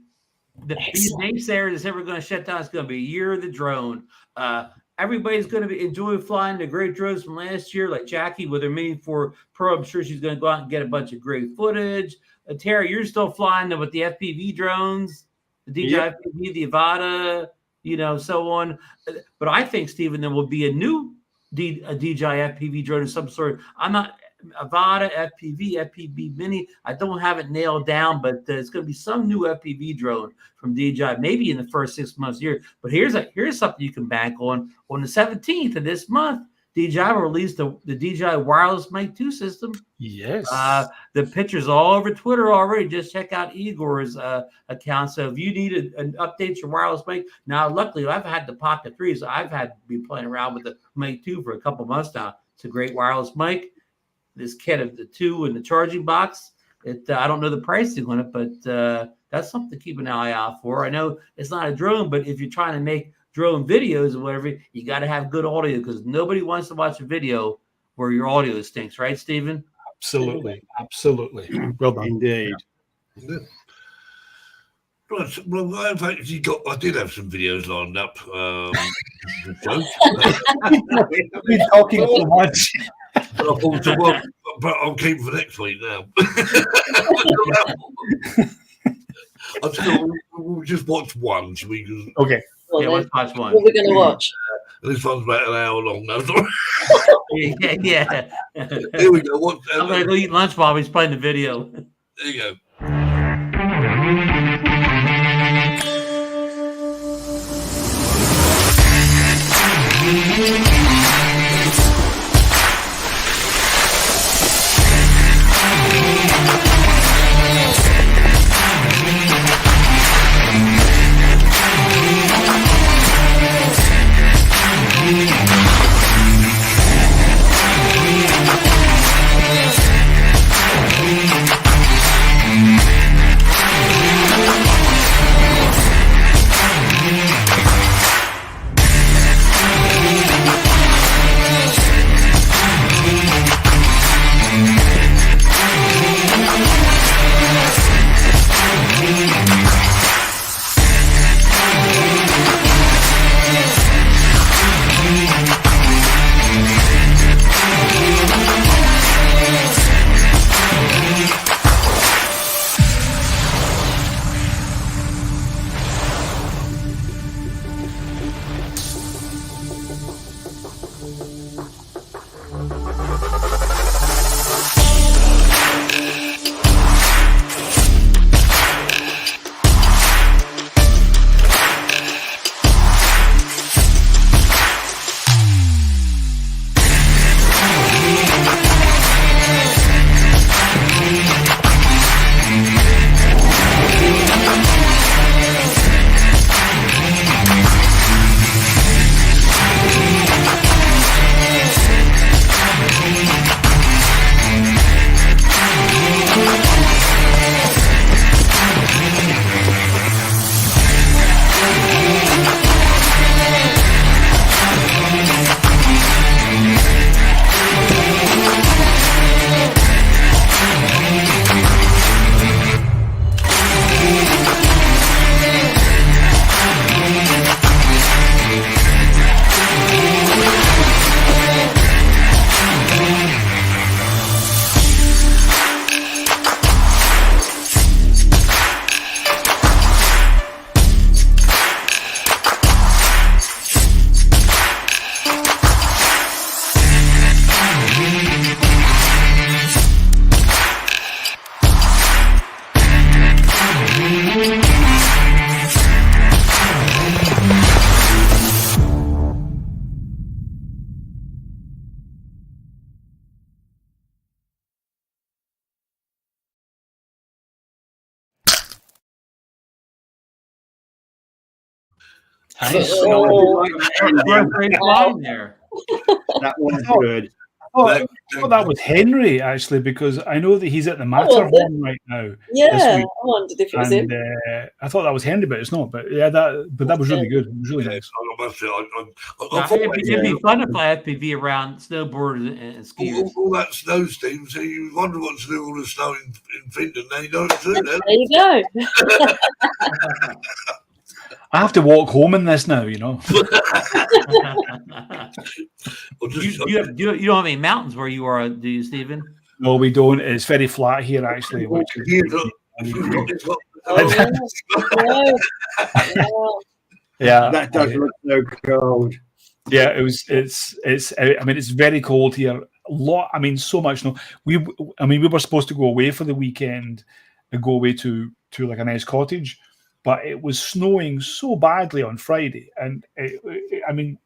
The naysayers that's ever going to shut down. It's going to be a year of the drone. Everybody's going to be enjoying flying the great drones from last year, like Jackie with her Mini 4 Pro. I'm sure she's going to go out and get a bunch of great footage. Terry, you're still flying with the FPV drones, the DJI FPV, the Avata, so on. But I think, Stephen, there will be a new DJI FPV drone of some sort. I'm not Avata, FPV Mini. I don't have it nailed down, but it's going to be some new FPV drone from DJI, maybe in the first 6 months of the year. But here's something you can bank on. On the 17th of this month, DJI will release the DJI Wireless Mic 2 system.
Yes.
The pictures all over Twitter already. Just check out Igor's account. So if you need an update your wireless mic, now luckily I've had the Pocket 3, so I've had to be playing around with the Mic 2 for a couple months now. It's a great wireless mic. This kit of the 2 and the charging box. I don't know the pricing on it, but that's something to keep an eye out for. I know it's not a drone, but if you're trying to make drone videos or whatever, you got to have good audio because nobody wants to watch a video where your audio stinks, right, Stephen?
Absolutely. Well done.
Indeed.
Yeah. Right, well, in fact, I did have some videos lined up.
I've been talking so much.
But I'll keep for next week now. We'll just watch one, shall we?
Okay.
Yeah, let's watch one.
What are we going to watch?
This one's about an hour long now.
Yeah.
Here we go.
I'm going to go eat lunch while he's playing the video.
There you go.
Oh.
Birthday flying there.
That was good.
Oh, I thought that was Henry actually, because I know that he's at the
was it?
Matterhorn right now. this
Yeah,
week.
I wondered if it was him.
And I thought that was Henry, but it's not. But yeah, that was really good. It was really nice.
I must say, I
Yeah,
thought
it'd be fun to fly FPV around snowboarders and skiers.
all that snow, Steve. So you wonder what to do with all the snow in Finland. Now you know what to do now.
There you go.
I have to walk home in this now, you know.
Or just,
You don't have any mountains where you are, do you, Stephen?
No, we don't. It's very flat here, actually. Which is, yeah,
That does look so cold.
yeah. It's. I mean, it's very cold here. A lot. I mean, so much snow. We were supposed to go away for the weekend and go away to like a nice cottage, but it was snowing so badly on Friday, and I mean,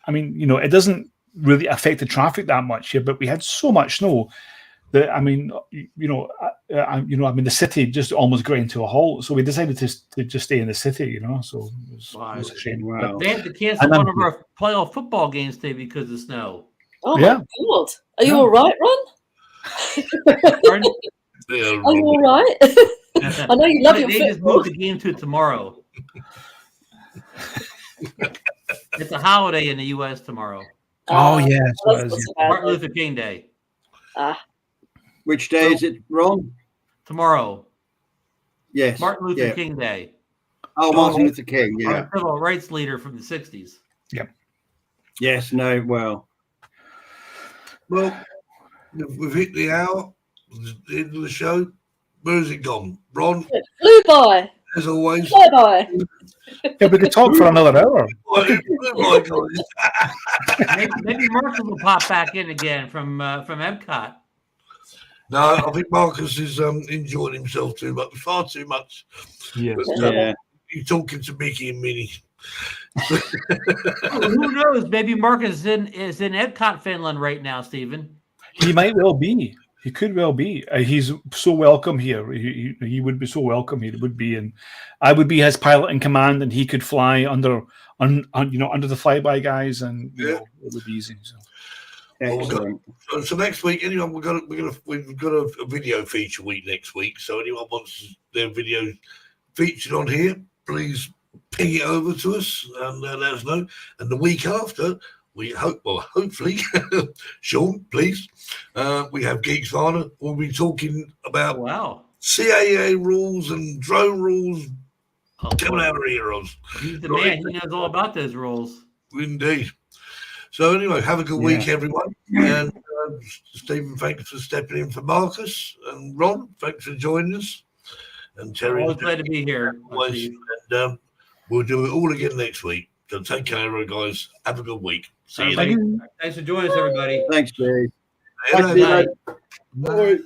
you know, it doesn't really affect the traffic that much here, but we had so much snow that, I mean, the city just almost got into a halt. So we decided to just stay in the city, you know. So it was a shame.
Wow.
They had to cancel one of our playoff football games today because of snow.
Oh
Yeah.
my God. Are you all right, Ron?
Pardon?
Are you all right? I know you love your
They just
football.
moved the game to tomorrow. It's a holiday in the U.S. tomorrow.
Oh yes,
That's not so bad.
Martin Luther King Day.
Which day is it, Ron?
Tomorrow.
Yes.
Martin Luther
yeah.
King Day.
Oh, Martin Luther King. Yeah.
Our civil rights leader from the 60s.
Yes. No. Well.
Well, we've hit the hour, the end of the show. Where has it gone? Ron,
Flew by.
as always.
Flew by.
Yeah, we could talk for another hour.
Maybe Marcus will pop back in again from Epcot.
No, I think Marcus is enjoying himself far too much.
Yes.
But,
Yeah.
he's talking to Mickey and Minnie.
Who knows? Maybe Marcus is in Epcot, Finland right now, Stephen.
He might well be. He could well be. He's so welcome here. He would be so welcome here. It would be, and I would be his pilot in command, and he could fly under the flyby guys, and you know, it would be easy. So.
Excellent.
So next week, anyone we've got a video feature week next week. So anyone wants their video featured on here, please ping it over to us and let us know. And the week after, we hopefully, Sean, please, we have Geeks Varna. We'll be talking about CAA rules and drone rules. Coming out of heroes.
He's the man. He knows all about those rules.
Indeed. So anyway, have a good week, everyone. And Stephen, thanks for stepping in for Marcus. And Ron, thanks for joining us. And Terry,
Always glad to be here.
and we'll do it all again next week. So take care, guys. Have a good week. See you later.
Thanks for joining us, everybody.
Thanks, Dave.
Bye.
Bye.